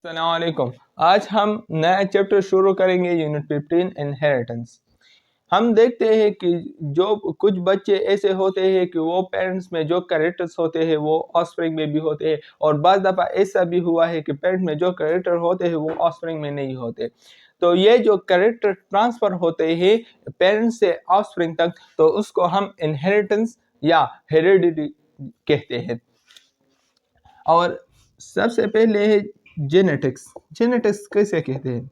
अस्सलामुअलैकुम। आज हम नया चैप्टर शुरू करेंगे यूनिट 15 इनहेरिटेंस। हम देखते हैं कि जो कुछ बच्चे ऐसे होते हैं कि वो पेरेंट्स में जो कैरेक्टर्स होते हैं वो ऑफस्प्रिंग में भी होते हैं, और बाज़ दफ़ा ऐसा भी हुआ है कि पेरेंट्स में जो कैरेक्टर होते हैं वो ऑफस्प्रिंग में नहीं होते। तो ये जो कैरेक्टर ट्रांसफ़र होते हैं पेरेंट्स से ऑफस्प्रिंग तक, तो उसको हम इनहेरिटेंस या हेरिडिटी कहते हैं। और सबसे पहले है जेनेटिक्स। जेनेटिक्स कैसे कहते हैं?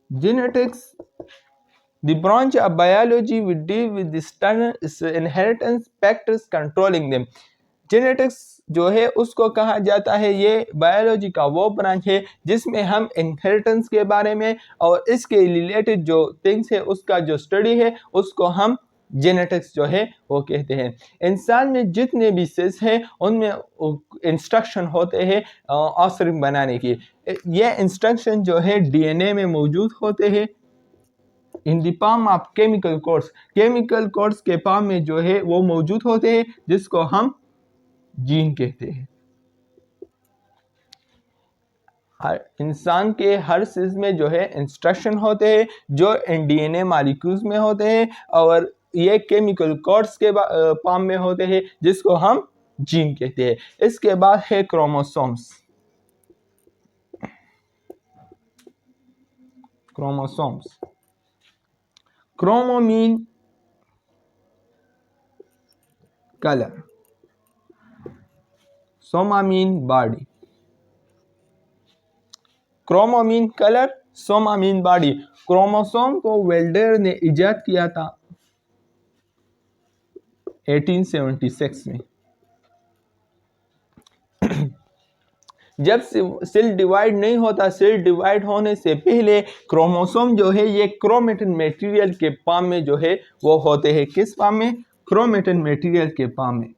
Genetics the branch of biology which deal with the inheritance factors controlling them। Genetics जो है उसको कहा जाता है, ये बायोलॉजी का वो ब्रांच है जिसमें हम इनहेरिटेंस के बारे में और इसके रिलेटेड जो थिंग्स है उसका जो स्टडी है उसको हम जेनेटिक्स जो है वो कहते हैं। इंसान में जितने भी सेल्स हैं उनमें इंस्ट्रक्शन होते हैं ऑफस्प्रिंग बनाने की। ये इंस्ट्रक्शन जो है डीएनए में मौजूद होते हैं in the palm of chemical codes. Chemical codes के पाम में जो है वो मौजूद होते हैं जिसको हम जीन कहते हैं। इंसान के हर चीज में जो है इंस्ट्रक्शन होते हैं जो डीएनए मॉलिक्यूल्स में होते हैं और ये केमिकल कोड्स के पाम में होते हैं जिसको हम जीन कहते हैं। इसके बाद है chromosomes. Chromosomes chromo mean colour, soma mean body. Chromo mean colour, soma mean body. Chromosome को वेल्डर ने इजाद किया था 1876 में। जब सेल डिवाइड नहीं होता, सेल डिवाइड होने से पहले क्रोमोसोम जो है ये क्रोमेटिन मटेरियल के फॉर्म में जो है वो होते हैं। किस फॉर्म में? क्रोमेटिन मटेरियल के फॉर्म में।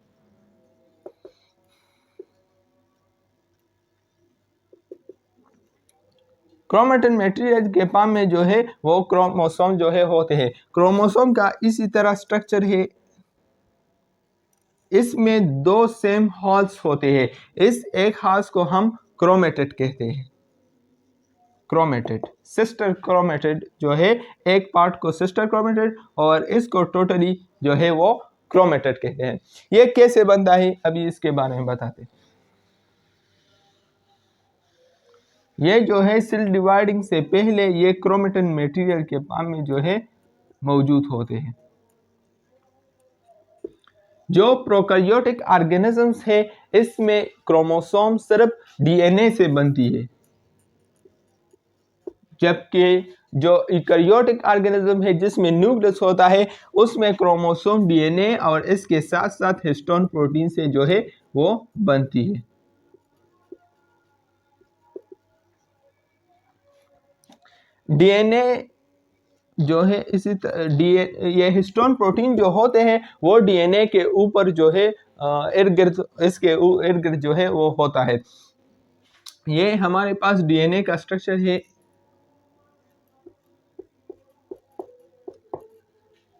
क्रोमेटिन मटेरियल के फॉर्म में जो है वो क्रोमोसोम जो है होते हैं। क्रोमोसोम का इसी तरह स्ट्रक्चर है, इसमें दो सेम हॉल्स होते हैं। इस एक हॉल्स को हम क्रोमेटिड कहते हैं। क्रोमेटिड, सिस्टर क्रोमेटिड जो है, एक पार्ट को सिस्टर क्रोमेटिड और इसको टोटली जो है वो क्रोमेटिड कहते हैं। ये कैसे बनता है अभी इसके बारे में बताते हैं। ये जो है सेल डिवाइडिंग से पहले ये क्रोमेटिन मटेरियल के फॉर्म में जो है मौजूद होते हैं। जो प्रोकैरियोटिक ऑर्गेनिजम्स है इसमें क्रोमोसोम सिर्फ डीएनए से बनती है, जबकि जो यूकैरियोटिक ऑर्गेनिज्म है जिसमें न्यूक्लियस होता है उसमें क्रोमोसोम डीएनए और इसके साथ साथ हिस्टोन प्रोटीन से जो है वो बनती है। डीएनए जो है इसी ये हिस्टोन प्रोटीन जो होते हैं वो डीएनए के ऊपर जो है इर्द गिर्द, इसके इर्द गिर्द जो है वो होता है। ये हमारे पास डीएनए का स्ट्रक्चर है।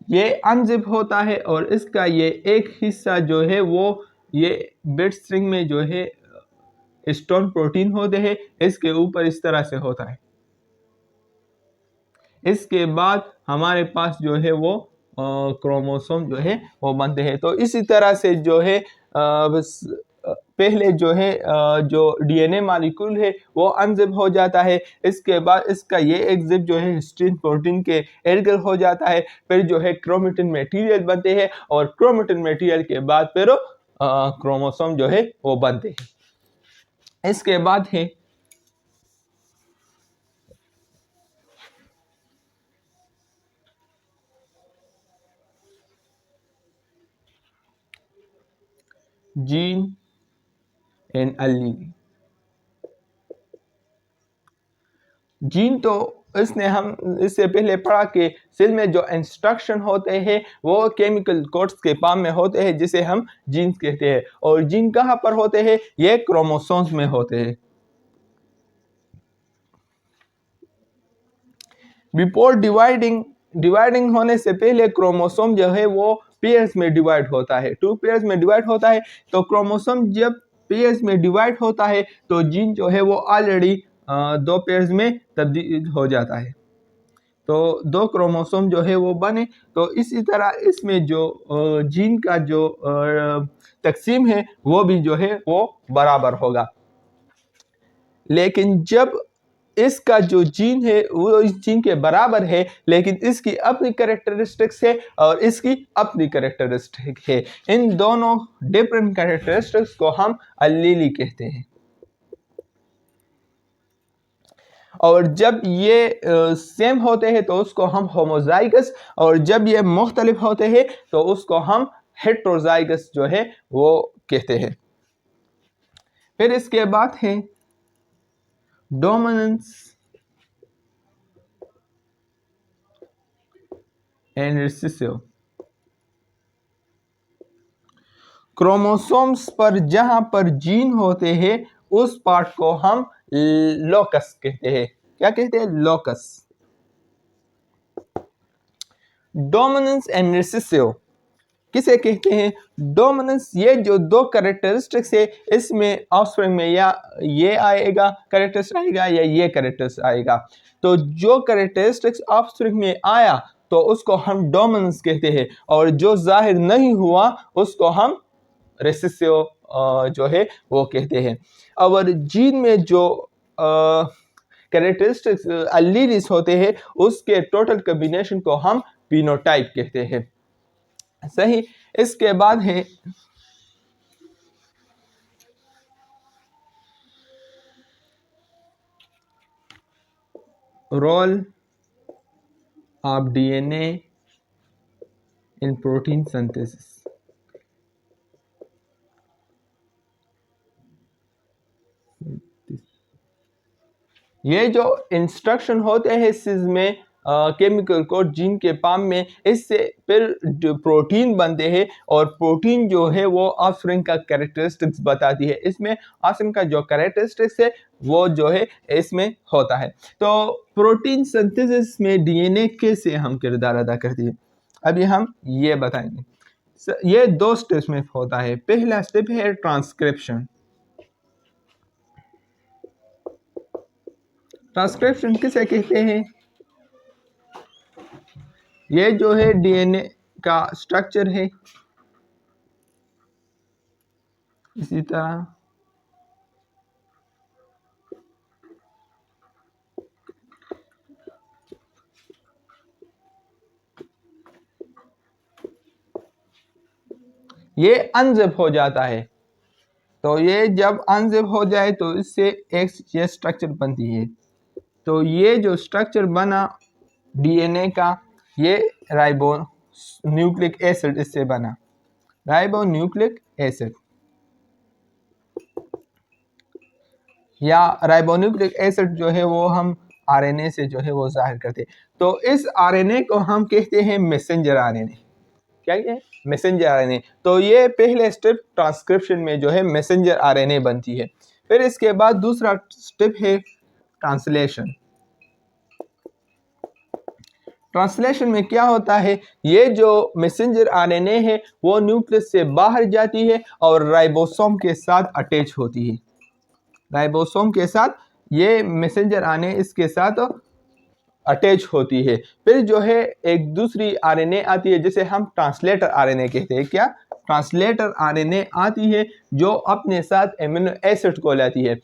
ये अनजिप होता है और इसका ये एक हिस्सा जो है वो ये बेड स्ट्रिंग में जो है हिस्टोन प्रोटीन होते हैं, इसके ऊपर इस तरह से होता है। इसके बाद हमारे पास जो है वो क्रोमोसोम जो है वो बनते हैं। तो इसी तरह से जो है पहले जो है जो डीएनए मॉलिक्यूल है वो अनजिप हो जाता है, इसके बाद इसका ये एक जिप जो है हिस्टीन प्रोटीन के इर्द हो जाता है, फिर जो है क्रोमेटिन मटेरियल बनते हैं और क्रोमेटिन मटेरियल के बाद फिर क्रोमोसोम जो है वो बनते हैं। इसके बाद है जीन एंड एलील। जीन तो इसने हम इससे पहले पढ़ा कि सेल में जो इंस्ट्रक्शन होते हैं वो केमिकल कोड्स के फॉर्म में होते हैं जिसे हम जीन्स कहते हैं। और जीन कहाँ पर होते हैं? ये क्रोमोसोम्स में होते हैं। बिफोर डिवाइडिंग होने से पहले क्रोमोसोम जो है वो पेयर्स में डिवाइड होता है, 2 पेयर्स में डिवाइड होता है। तो क्रोमोसोम जब पेयर्स में डिवाइड होता है तो जीन जो है वो ऑलरेडी दो पेयर्स में तब्दील हो जाता है, तो दो क्रोमोसोम जो है वो बने। तो इसी तरह इसमें जो जीन का जो तकसीम है वो भी जो है वो बराबर होगा। लेकिन जब इसका जो जीन है वो इस जीन के बराबर है, लेकिन इसकी अपनी कैरेक्टरिस्टिक्स है और इसकी अपनी कैरेक्टरिस्टिक है, इन दोनों डिफरेंट कैरेक्टरिस्टिक्स को हम अल्लीली कहते हैं। और जब ये सेम होते हैं तो उसको हम होमोजाइगस, और जब ये मुख्तलिफ होते हैं तो उसको हम हेट्रोजाइगस जो है वो कहते हैं। फिर इसके बाद है डोमिनेंस एंड रिसेसिव। क्रोमोसोम्स पर जहां पर जीन होते हैं उस पार्ट को हम लोकस कहते हैं। क्या कहते हैं? लोकस। डोमिनेंस एंड रिसेसिव किसे कहते हैं? डोमिनेंस, ये जो दो कैरेक्टरिस्टिक्स है इसमें ऑफस्प्रिंग में या ये आएगा कैरेक्टरिस्टिक्स आएगा या ये कैरेक्टरिस्टिक्स आएगा। तो जो कैरेक्टरिस्टिक्स ऑफस्प्रिंग में आया तो उसको हम डोमिनेंस कहते हैं, और जो जाहिर नहीं हुआ उसको हम रिसेसिव जो है वो कहते हैं। और जीन में जो कैरेक्टरिस्टिक्स अल्लील्स होते हैं उसके टोटल कॉम्बिनेशन को हम फिनोटाइप कहते हैं। सही। इसके बाद है role of DNA in protein synthesis. ये जो इंस्ट्रक्शन होते हैं इसमें केमिकल कोड जीन के पाम में, इससे फिर प्रोटीन बनते हैं, और प्रोटीन जो है वो ऑफस्प्रिंग का कैरेक्टरिस्टिक्स बताती है। इसमें ऑफस्प्रिंग का जो कैरेक्टरिस्टिक्स है वो जो है इसमें होता है। तो प्रोटीन सिंथेसिस में डीएनए कैसे हम किरदार अदा करती है, अभी हम ये बताएंगे। ये दो स्टेप्स में होता है। पहला स्टेप है ट्रांसक्रिप्शन। ट्रांसक्रिप्शन किसे कहते हैं? ये जो है डीएनए का स्ट्रक्चर है, इसी तरह ये अनजिप हो जाता है। तो ये जब अनजिप हो जाए तो इससे एक ये स्ट्रक्चर बनती है। तो ये जो स्ट्रक्चर बना डीएनए का, ये राइबो न्यूक्लिक एसिड इससे बना, राइबो न्यूक्लिक एसिड या राइबोन्यूक्लिक एसिड जो है वो हम आरएनए से जो है वो जाहिर करते हैं। तो इस आरएनए को हम कहते हैं मैसेंजर आरएनए। क्या है? Messenger RNA. तो ये पहले स्टेप ट्रांसक्रिप्शन में जो है मैसेंजर आरएनए बनती है। फिर इसके बाद दूसरा स्टेप है ट्रांसलेशन। ट्रांसलेशन में क्या होता है? ये जो मैसेंजर आरएनए है वो न्यूक्लियस से बाहर जाती है और राइबोसोम के साथ अटैच होती है। राइबोसोम के साथ ये मैसेंजर आरएनए इसके साथ अटैच होती है। फिर जो है एक दूसरी आरएनए आती है जिसे हम ट्रांसलेटर आरएनए कहते हैं। क्या? ट्रांसलेटर आरएनए आती है जो अपने साथ एमिनो एसिड को लाती है।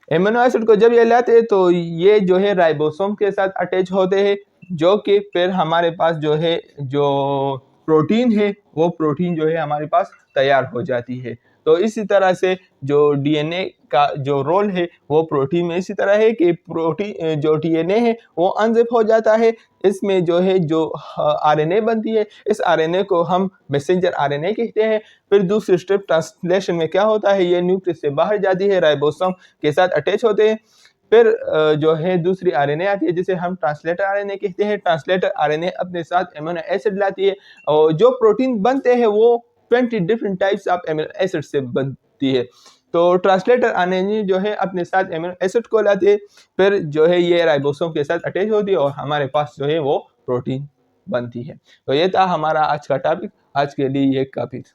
एमिनो एसिड को जब ये लाते हैं तो ये जो है राइबोसोम के साथ अटैच होते हैं, जो कि फिर हमारे पास जो है जो प्रोटीन है वो प्रोटीन जो है हमारे पास तैयार हो जाती है। तो इसी तरह से जो डीएनए का जो रोल है वो प्रोटीन में इसी तरह है कि प्रोटीन जो डीएनए है वो अनजिप हो जाता है, इसमें जो है जो आरएनए बनती है, इस आरएनए को हम मैसेंजर आरएनए कहते हैं। फिर दूसरी स्टेप ट्रांसलेशन में क्या होता है? ये न्यूक्लियस से बाहर जाती है, राइबोसोम के साथ अटैच होते हैं। फिर जो है दूसरी आरएनए आती है जिसे हम ट्रांसलेटर आरएनए कहते हैं। ट्रांसलेटर आरएनए अपने साथ एमिनो एसिड लाती है, और जो प्रोटीन बनते हैं वो 20 different types of amino acid से बनती है। तो ट्रांसलेटर आरएनए जो है अपने साथ एमिनो एसिड को लाती है, फिर जो है ये राइबोसोम के साथ अटैच होती है और हमारे पास जो है वो प्रोटीन बनती है। तो ये था हमारा आज का टॉपिक। आज के लिए ये काफी था।